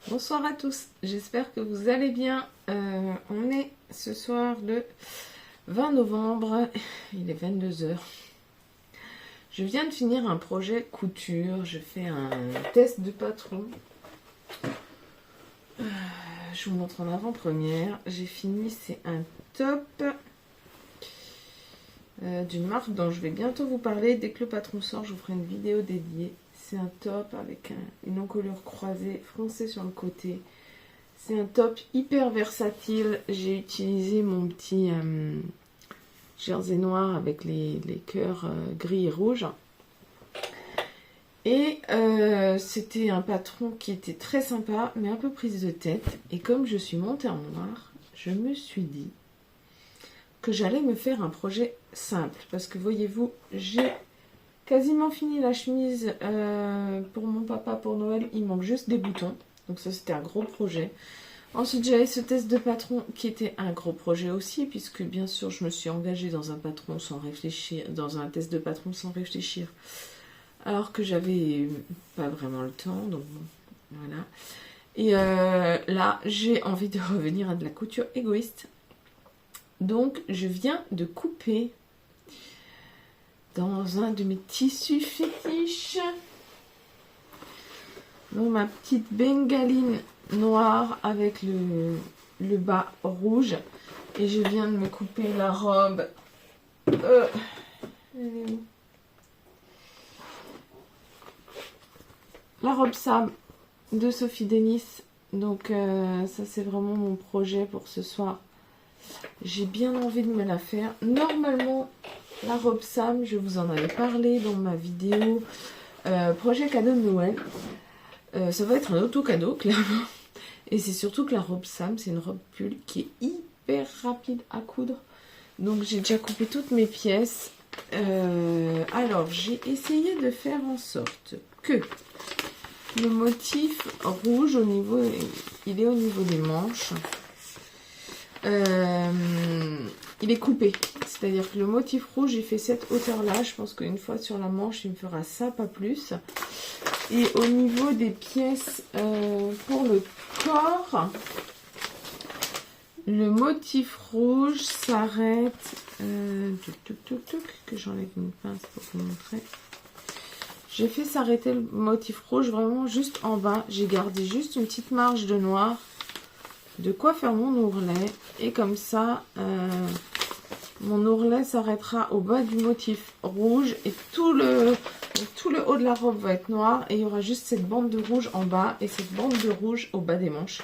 Bonsoir à tous, j'espère que vous allez bien. On est ce soir le 20 novembre, il est 22 heures. Je viens de finir un projet couture, je fais un test de patron. Je vous montre en avant-première. J'ai fini, c'est un top d'une marque dont je vais bientôt vous parler. Dès que le patron sort, je vous ferai une vidéo dédiée. C'est un top avec une encolure croisée froncée sur le côté. C'est un top hyper versatile. J'ai utilisé mon petit jersey noir avec les cœurs gris et rouges. Et c'était un patron qui était très sympa, mais un peu prise de tête. Et comme je suis montée en noir, je me suis dit que j'allais me faire un projet simple. Parce que voyez-vous, j'ai quasiment fini la chemise pour mon papa pour Noël. Il manque juste des boutons. Donc ça, c'était un gros projet. Ensuite, j'avais ce test de patron qui était un gros projet aussi, puisque bien sûr, je me suis engagée dans un patron sans réfléchir, dans un test de patron sans réfléchir, alors que j'avais pas vraiment le temps, donc voilà. Et là, j'ai envie de revenir à de la couture égoïste. Donc, je viens de couper dans un de mes tissus fétiches, donc ma petite bengaline noire avec le bas rouge, et je viens de me couper la robe la robe Sam de Sophie Denis. Donc ça, c'est vraiment mon projet pour ce soir. J'ai bien envie de me la faire. Normalement, la robe Sam, je vous en avais parlé dans ma vidéo projet cadeau de Noël. Ça va être un auto-cadeau, clairement. Et c'est surtout que la robe Sam, c'est une robe pull qui est hyper rapide à coudre. Donc j'ai déjà coupé toutes mes pièces. Alors j'ai essayé de faire en sorte que le motif rouge au niveau, il est au niveau des manches. Il est coupé. C'est-à-dire que le motif rouge, j'ai fait cette hauteur-là. Je pense qu'une fois sur la manche, il me fera ça, pas plus. Et au niveau des pièces pour le corps, le motif rouge s'arrête. Que j'enlève une pince pour vous montrer. J'ai fait s'arrêter le motif rouge vraiment juste en bas. J'ai gardé juste une petite marge de noir. De quoi faire mon ourlet. Et comme ça, mon ourlet s'arrêtera au bas du motif rouge. Et tout le haut de la robe va être noir. Et il y aura juste cette bande de rouge en bas. Et cette bande de rouge au bas des manches.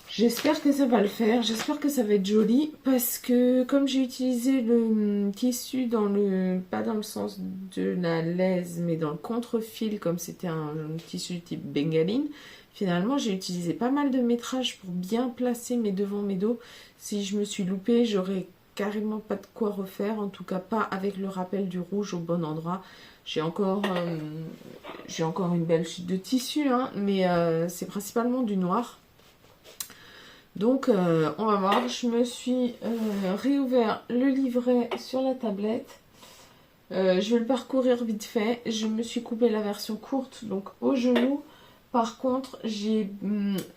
J'espère que ça va le faire. J'espère que ça va être joli. Parce que comme j'ai utilisé le tissu dans le... pas dans le sens de la laise. Mais dans le contre-fil. Comme c'était un tissu type bengaline. Finalement, j'ai utilisé pas mal de métrage pour bien placer mes devants, mes dos. Si je me suis loupée, j'aurais carrément pas de quoi refaire. En tout cas, pas avec le rappel du rouge au bon endroit. J'ai encore une belle chute de tissu, hein, mais c'est principalement du noir. Donc, on va voir. Je me suis réouvert le livret sur la tablette. Je vais le parcourir vite fait. Je me suis coupé la version courte, donc au genou. Par contre,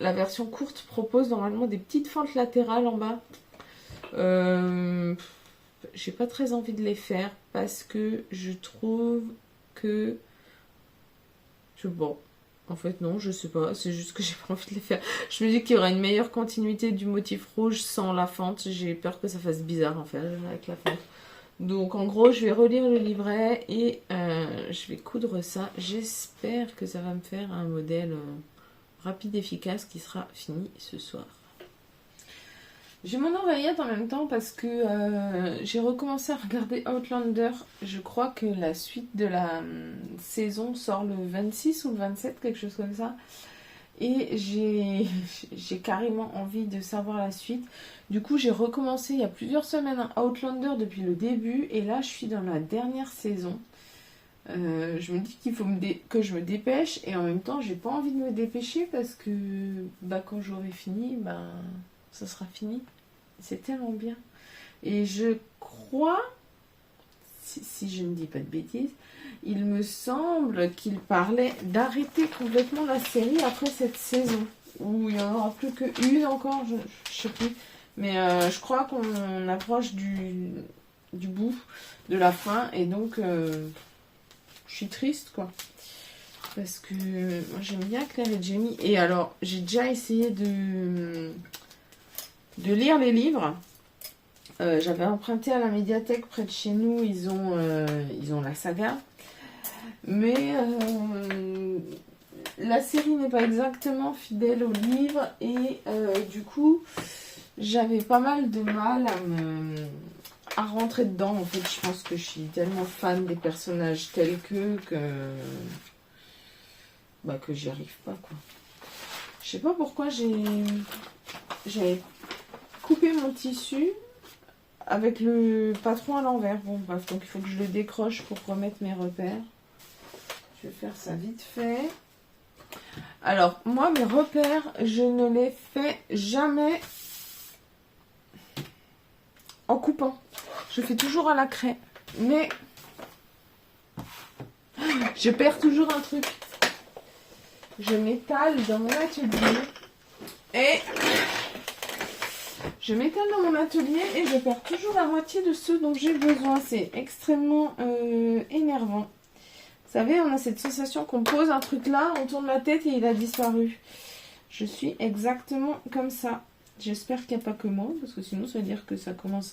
la version courte propose normalement des petites fentes latérales en bas. J'ai pas très envie de les faire parce que je trouve que... Bon, en fait non, je sais pas, c'est juste que j'ai pas envie de les faire. Je me dis qu'il y aura une meilleure continuité du motif rouge sans la fente. J'ai peur que ça fasse bizarre en fait avec la fente. Donc en gros, je vais relire le livret et je vais coudre ça. J'espère que ça va me faire un modèle rapide et efficace qui sera fini ce soir. J'ai mon oreillette en même temps parce que j'ai recommencé à regarder Outlander. Je crois que la suite de la saison sort le 26 ou le 27, quelque chose comme ça. Et j'ai carrément envie de savoir la suite. Du coup, j'ai recommencé il y a plusieurs semaines un Outlander depuis le début. Et là, je suis dans la dernière saison. Je me dis qu'il faut que je me dépêche. Et en même temps, j'ai pas envie de me dépêcher parce que quand j'aurai fini, ça sera fini. C'est tellement bien. Et je crois, si je ne dis pas de bêtises, il me semble qu'il parlait d'arrêter complètement la série après cette saison. Ou il n'y en aura plus qu'une encore, je sais plus. Mais je crois qu'on approche du bout de la fin. Et donc, je suis triste, quoi. Parce que moi, j'aime bien Claire et Jamie. Et alors, j'ai déjà essayé de lire les livres. J'avais emprunté à la médiathèque près de chez nous. Ils ont la saga. Mais la série n'est pas exactement fidèle au livre. Et du coup, j'avais pas mal de mal à rentrer dedans. En fait, je pense que je suis tellement fan des personnages tels que j'y arrive pas, quoi. Je sais pas pourquoi j'avais coupé mon tissu avec le patron à l'envers. Bon, bref, donc il faut que je le décroche pour remettre mes repères. Je vais faire ça vite fait. Alors, moi, mes repères, je ne les fais jamais en coupant. Je fais toujours à la craie. Mais je perds toujours un truc. Je m'étale dans mon atelier et je perds toujours la moitié de ce dont j'ai besoin. C'est extrêmement énervant. Vous savez, on a cette sensation qu'on pose un truc là, on tourne la tête et il a disparu. Je suis exactement comme ça. J'espère qu'il n'y a pas que moi, parce que sinon ça veut dire que ça commence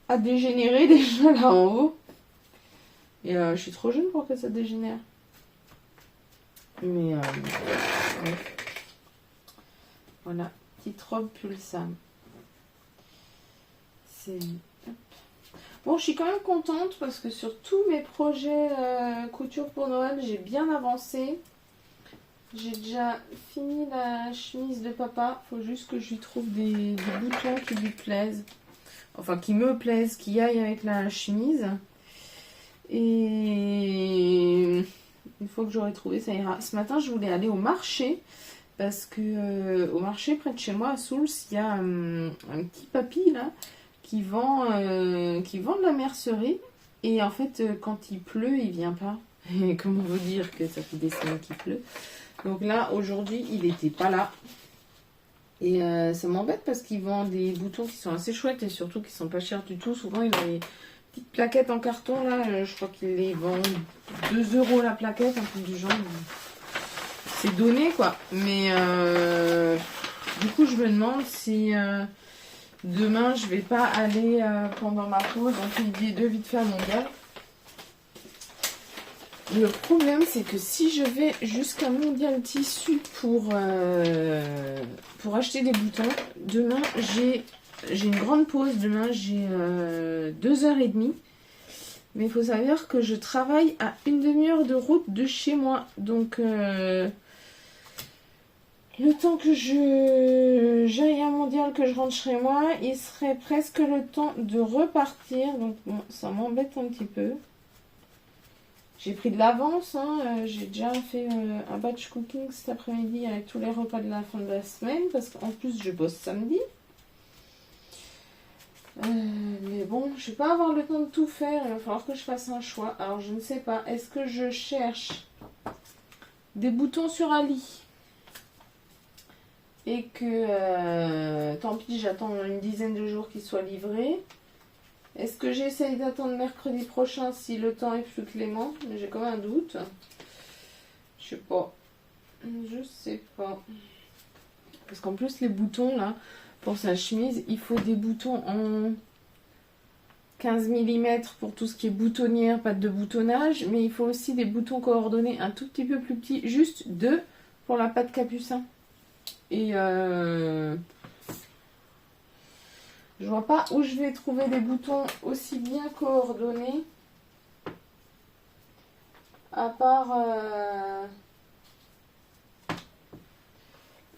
à dégénérer déjà là en haut. Et je suis trop jeune pour que ça dégénère. Mais ouais. Voilà, petite robe Pulsam. C'est... Bon, je suis quand même contente parce que sur tous mes projets couture pour Noël, j'ai bien avancé. J'ai déjà fini la chemise de papa. Il faut juste que je lui trouve des boutons qui lui plaisent. Enfin, qui me plaisent, qui aillent avec la chemise. Et une fois que j'aurai trouvé, ça ira. Ce matin, je voulais aller au marché. Parce que au marché près de chez moi, à Souls, il y a un petit papy là qui vend de la mercerie. Et en fait, quand il pleut, il vient pas. Et comment vous dire que ça fait des semaines qu'il pleut. Donc là, aujourd'hui, il n'était pas là. Et ça m'embête parce qu'il vend des boutons qui sont assez chouettes et surtout qui sont pas chers du tout. Souvent, il a des petites plaquettes en carton là. Je crois qu'il les vend 2 € la plaquette, un truc du genre. C'est donné quoi. Mais du coup, je me demande si demain, je vais pas aller pendant ma pause entre midi et 2 vite faire mondial. Le problème, c'est que si je vais jusqu'à Mondial Tissu pour acheter des boutons, demain, j'ai une grande pause. Demain, j'ai 2h30. Mais il faut savoir que je travaille à une demi-heure de route de chez moi. Donc, le temps que j'aille à Mondial, que je rentre chez moi, il serait presque le temps de repartir. Donc, bon, ça m'embête un petit peu. J'ai pris de l'avance, hein. J'ai déjà fait un batch cooking cet après-midi avec tous les repas de la fin de la semaine parce qu'en plus je bosse samedi. Mais bon, je vais pas avoir le temps de tout faire, il va falloir que je fasse un choix. Alors je ne sais pas, est-ce que je cherche des boutons sur Ali et que tant pis, j'attends une dizaine de jours qu'ils soient livrés? Est-ce que j'essaye d'attendre mercredi prochain si le temps est plus clément? Mais j'ai quand même un doute. Je sais pas. Je sais pas. Parce qu'en plus, les boutons, là, pour sa chemise, il faut des boutons en 15 mm pour tout ce qui est boutonnière, patte de boutonnage. Mais il faut aussi des boutons coordonnés un tout petit peu plus petits. Juste 2 pour la patte capucin. Et je vois pas où je vais trouver des boutons aussi bien coordonnés. À part...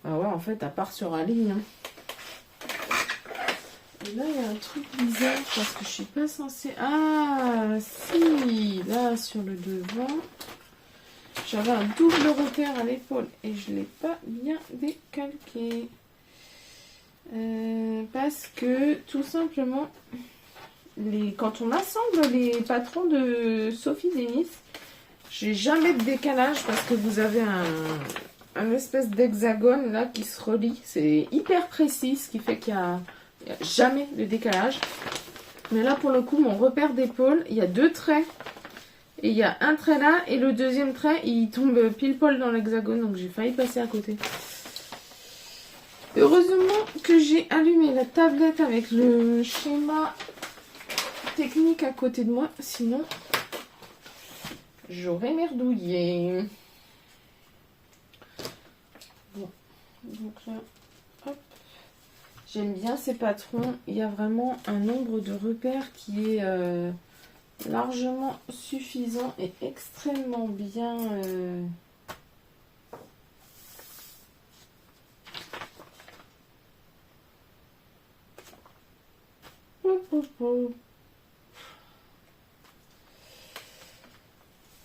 Ah ouais, en fait, à part sur Ali. Hein. Et là, il y a un truc bizarre parce que je suis pas censée... Ah, si, là, sur le devant, j'avais un double repère à l'épaule et je l'ai pas bien décalqué. Parce que, tout simplement, quand on assemble les patrons de Sophie Denis, j'ai jamais de décalage parce que vous avez un espèce d'hexagone là qui se relie. C'est hyper précis, ce qui fait qu'il y a jamais de décalage. Mais là, pour le coup, mon repère d'épaule, il y a 2 traits. Et il y a un trait là, et le deuxième trait, il tombe pile poil dans l'hexagone. Donc j'ai failli passer à côté. Heureusement que j'ai allumé la tablette avec le schéma technique à côté de moi. Sinon, j'aurais merdouillé. Bon, donc là, hop. J'aime bien ces patrons. Il y a vraiment un nombre de repères qui est largement suffisant et extrêmement bien.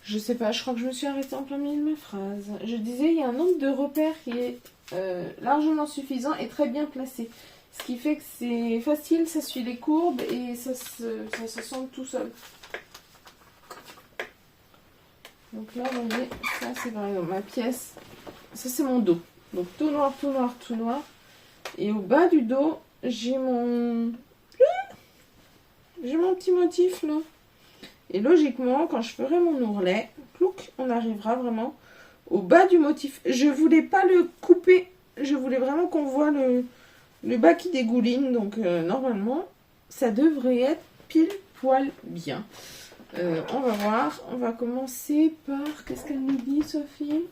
Je sais pas, je crois que je me suis arrêtée en plein milieu de ma phrase. Je disais, il y a un nombre de repères qui est largement suffisant et très bien placé. Ce qui fait que c'est facile, ça suit les courbes et ça s'assemble tout seul. Donc là, vous voyez, ça c'est par exemple ma pièce. Ça c'est mon dos. Donc tout noir, tout noir, tout noir. Et au bas du dos, j'ai mon petit motif là. Et logiquement, quand je ferai mon ourlet, plouc, on arrivera vraiment au bas du motif. Je voulais pas le couper. Je voulais vraiment qu'on voit le bas qui dégouline. Donc normalement, ça devrait être pile poil bien. On va voir. On va commencer par... Qu'est-ce qu'elle nous dit, Sophie?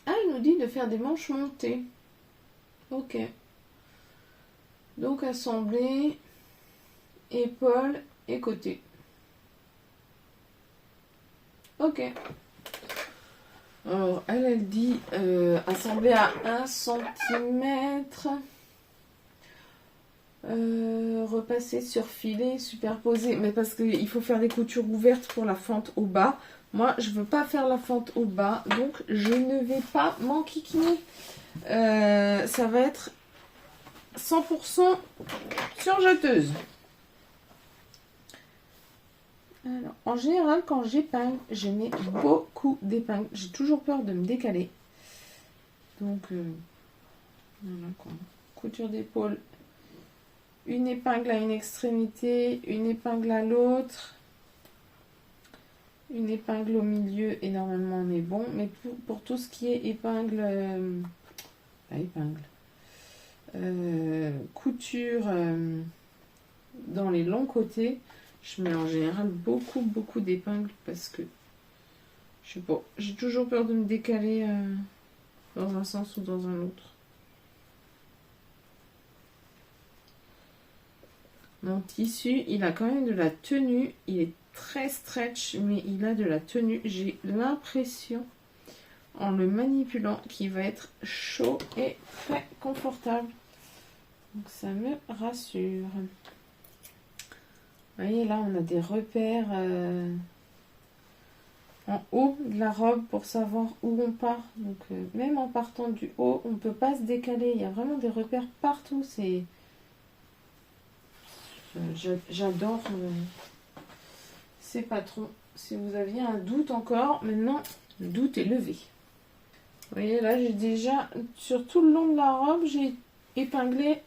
Ah, elle nous dit de faire des manches montées. Ok. Donc assembler épaules et côté. Ok. Alors, elle dit assembler à 1 cm. Repasser sur filet, superposer. Mais parce qu'il faut faire des coutures ouvertes pour la fente au bas. Moi, je veux pas faire la fente au bas. Donc, je ne vais pas m'enquiquiner. Ça va être 100% surjeteuse. Alors, en général, quand j'épingle, je mets beaucoup d'épingles. J'ai toujours peur de me décaler. Donc, voilà quoi. Couture d'épaule. Une épingle à une extrémité, une épingle à l'autre. Une épingle au milieu et normalement on est bon. Mais pour tout ce qui est épingle... couture dans les longs côtés, je mets en général beaucoup d'épingles parce que je sais pas, j'ai toujours peur de me décaler dans un sens ou dans un autre. Mon tissu, il a quand même de la tenue, il est très stretch mais il a de la tenue. J'ai l'impression en le manipulant qu'il va être chaud et très confortable. Donc ça me rassure. Vous voyez là on a des repères en haut de la robe pour savoir où on part. Donc même en partant du haut on ne peut pas se décaler. Il y a vraiment des repères partout. C'est j'adore ces patrons. Si vous aviez un doute encore, maintenant le doute est levé. Vous voyez là j'ai déjà sur tout le long de la robe j'ai épinglé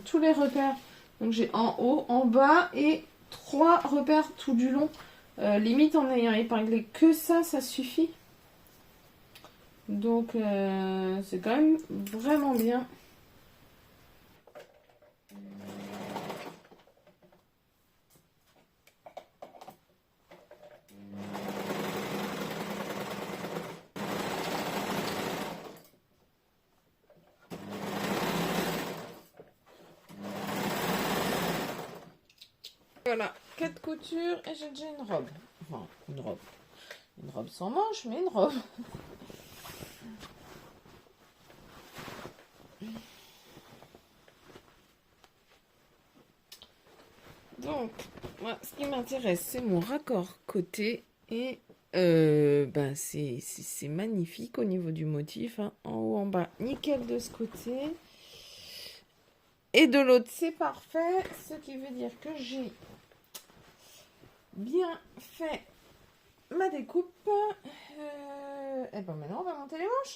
tous les repères. Donc j'ai en haut, en bas et 3 repères tout du long. Limite en ayant épinglé que ça suffit. Donc c'est quand même vraiment bien. Voilà, 4 coutures et j'ai déjà une robe. Enfin, une robe. Une robe sans manches, mais une robe. Donc, moi, ce qui m'intéresse, c'est mon raccord côté. Et ben, c'est magnifique au niveau du motif. Hein. En haut, en bas, nickel de ce côté. Et là, on a des repères partout. C'est... et de l'autre c'est parfait, ce qui veut dire que j'ai bien fait ma découpe. Et ben maintenant on va monter les manches.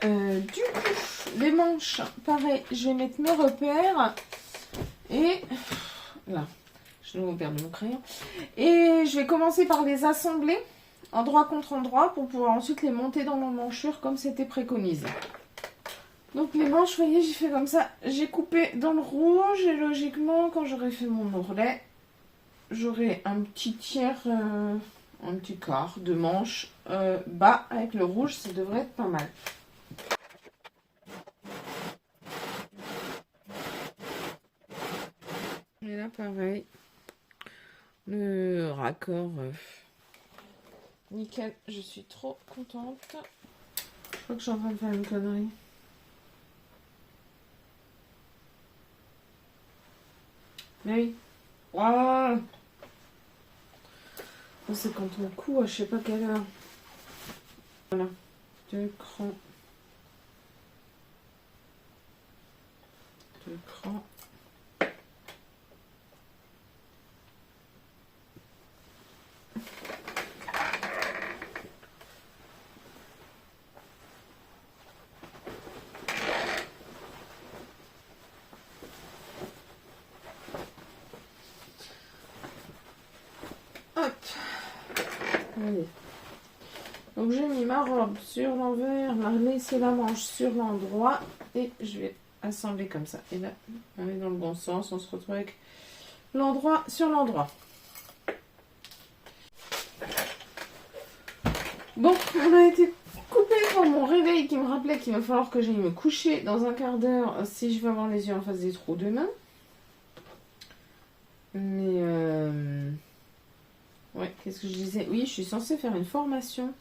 Du coup, les manches, pareil, je vais mettre mes repères. Et là, je vais perdre mon crayon. Et je vais commencer par les assembler endroit contre endroit pour pouvoir ensuite les monter dans l'emmanchure comme c'était préconisé. Donc les manches, vous voyez, j'ai fait comme ça. J'ai coupé dans le rouge et logiquement, quand j'aurai fait mon ourlet, j'aurai un petit tiers, un petit quart de manche bas avec le rouge. Ça devrait être pas mal. Et là, pareil, le raccord, nickel, je suis trop contente. Je crois que je suis en train de faire une connerie. Mais oui. Wow. C'est quand on coud à je sais pas quelle heure. Voilà. 2 crans. 2 crans. Hop. Allez. Donc j'ai mis ma robe sur l'envers, ma laissé la manche sur l'endroit et je vais assembler comme ça. Et là, on est dans le bon sens, on se retrouve avec l'endroit sur l'endroit. Bon, on a été coupé pour mon réveil qui me rappelait qu'il va falloir que j'aille me coucher dans un quart d'heure si je veux avoir les yeux en face des trous demain. Mais ouais, qu'est-ce que je disais? Oui, je suis censée faire une formation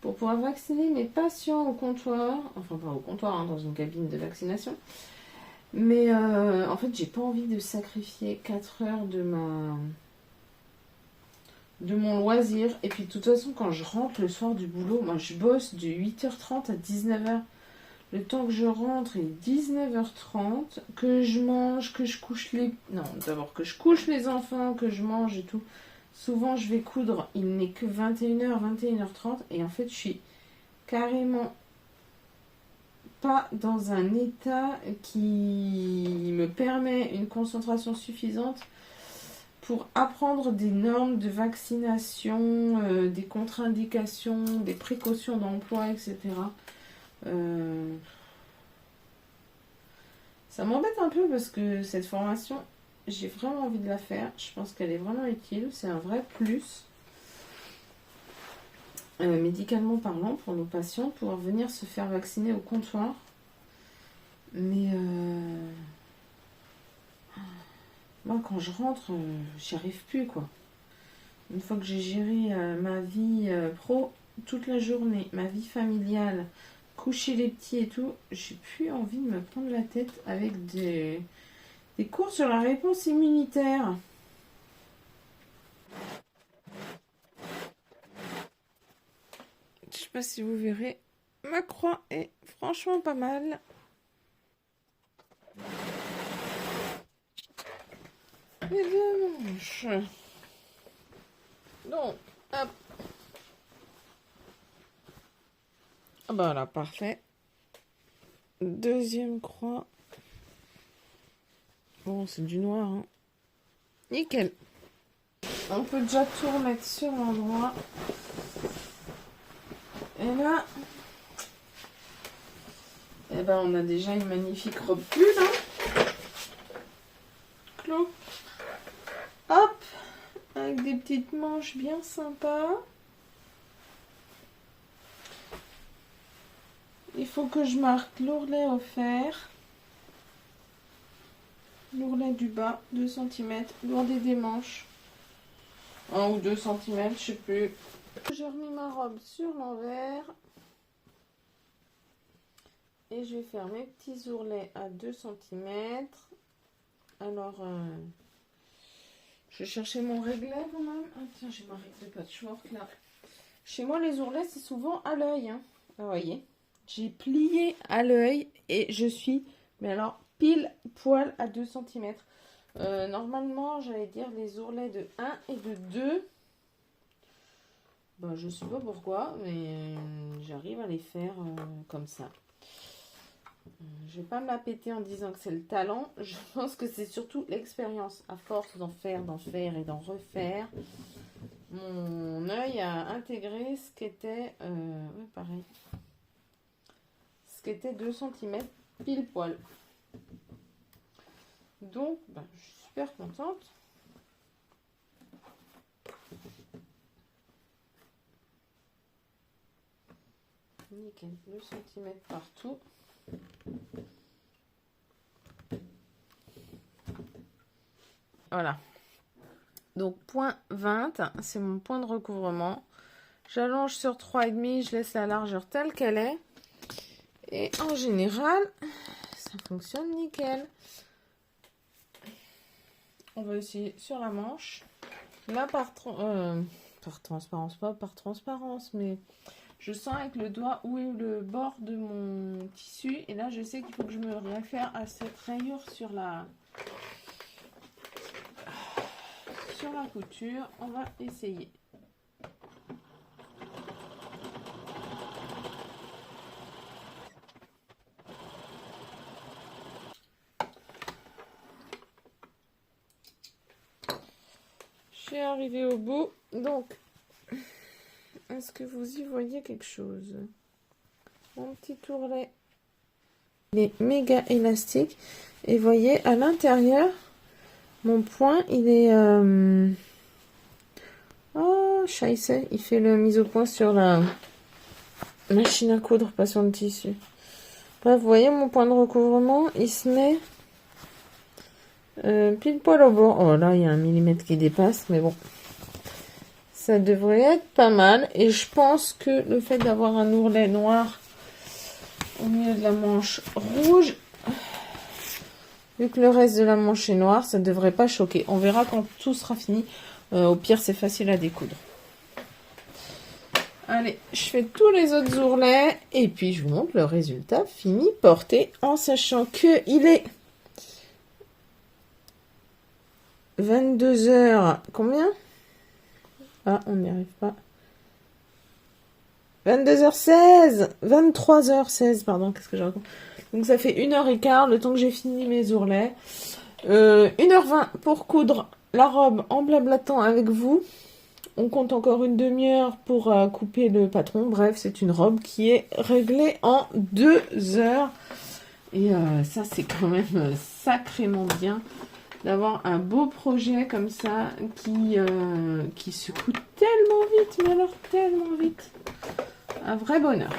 pour pouvoir vacciner mes patients au comptoir. Enfin, pas au comptoir, hein, dans une cabine de vaccination. Mais en fait, j'ai pas envie de sacrifier 4 heures de mon loisir. Et puis, de toute façon, quand je rentre le soir du boulot, moi, je bosse de 8h30 à 19h. Le temps que je rentre est 19h30, que je mange, que je couche les... Non, d'abord que je couche les enfants, que je mange et tout. Souvent, je vais coudre, il n'est que 21h, 21h30. Et en fait, je suis carrément pas dans un état qui me permet une concentration suffisante pour apprendre des normes de vaccination, des contre-indications, des précautions d'emploi, etc. Ça m'embête un peu parce que cette formation, j'ai vraiment envie de la faire. Je pense qu'elle est vraiment utile. C'est un vrai plus, médicalement parlant, pour nos patients, pouvoir venir se faire vacciner au comptoir. Mais moi, quand je rentre, j'y arrive plus, quoi. Une fois que j'ai géré ma vie pro toute la journée, ma vie familiale, coucher les petits et tout, j'ai plus envie de me prendre la tête avec des cours sur la réponse immunitaire. Je sais pas si vous verrez, ma croix est franchement pas mal. Les deux manches. Donc, hop. Ah bah là, parfait. Deuxième croix. Bon, c'est du noir, hein. Nickel. On peut déjà tout remettre sur l'endroit. Et là, eh ben, on a déjà une magnifique robe pull, hein. Clos. Hop. Avec des petites manches bien sympas. Il faut que je marque l'ourlet offert. L'ourlet du bas, 2 cm. L'ourlet des manches, 1 ou 2 cm, je sais plus. J'ai remis ma robe sur l'envers. Et je vais faire mes petits ourlets à 2 cm. Alors, Je cherchais mon réglet quand même. Ah tiens, j'ai ma règle de patchwork là. Chez moi, les ourlets, c'est souvent à l'œil. Hein. Vous voyez, j'ai plié à l'œil et je suis, mais alors, pile poil à 2 cm. Normalement, j'allais dire les ourlets de 1 et de 2. Ben, je sais pas pourquoi, mais j'arrive à les faire comme ça. Je vais pas me la péter en disant que c'est le talent. Je pense que c'est surtout l'expérience. À force d'en faire et d'en refaire, mon œil a intégré ce qu'était, ouais, pareil, ce qu'était 2 cm pile poil. Donc, ben, je suis super contente. Nickel, 2 cm partout. Voilà. Donc, point 20, c'est mon point de recouvrement. J'allonge sur 3,5, je laisse la largeur telle qu'elle est. Et en général, ça fonctionne nickel. On va essayer sur la manche. Là, par transparence, pas par transparence, mais je sens avec le doigt où est le bord de mon tissu. Et là, je sais qu'il faut que je me réfère à cette rayure sur la couture. On va essayer. Je suis arrivée au bout. Donc, est-ce que vous y voyez quelque chose? Mon petit ourlet, il est méga élastique. Et voyez, à l'intérieur, mon point, il est... Oh, scheisse, il fait le mise au point sur la machine à coudre, pas sur le tissu. Bref, vous voyez, mon point de recouvrement, il se met pile poil au bord. Oh là, il y a 1 millimètre qui dépasse, mais bon. Ça devrait être pas mal. Et je pense que le fait d'avoir un ourlet noir au milieu de la manche rouge, vu que le reste de la manche est noire, ça ne devrait pas choquer. On verra quand tout sera fini. Au pire, c'est facile à découdre. Allez, je fais tous les autres ourlets. Et puis, je vous montre le résultat fini porté. En sachant qu'il est 22h. Combien? Ah, on n'y arrive pas. 22h16. 23h16, pardon. Qu'est-ce que j'ai raconté? Donc, ça fait 1h15, le temps que j'ai fini mes ourlets. 1h20 pour coudre la robe en blablatant avec vous. On compte encore une demi-heure pour couper le patron. Bref, c'est une robe qui est réglée en 2 heures. Et ça, c'est quand même sacrément bien d'avoir un beau projet comme ça qui se coud tellement vite, mais alors tellement vite. Un vrai bonheur.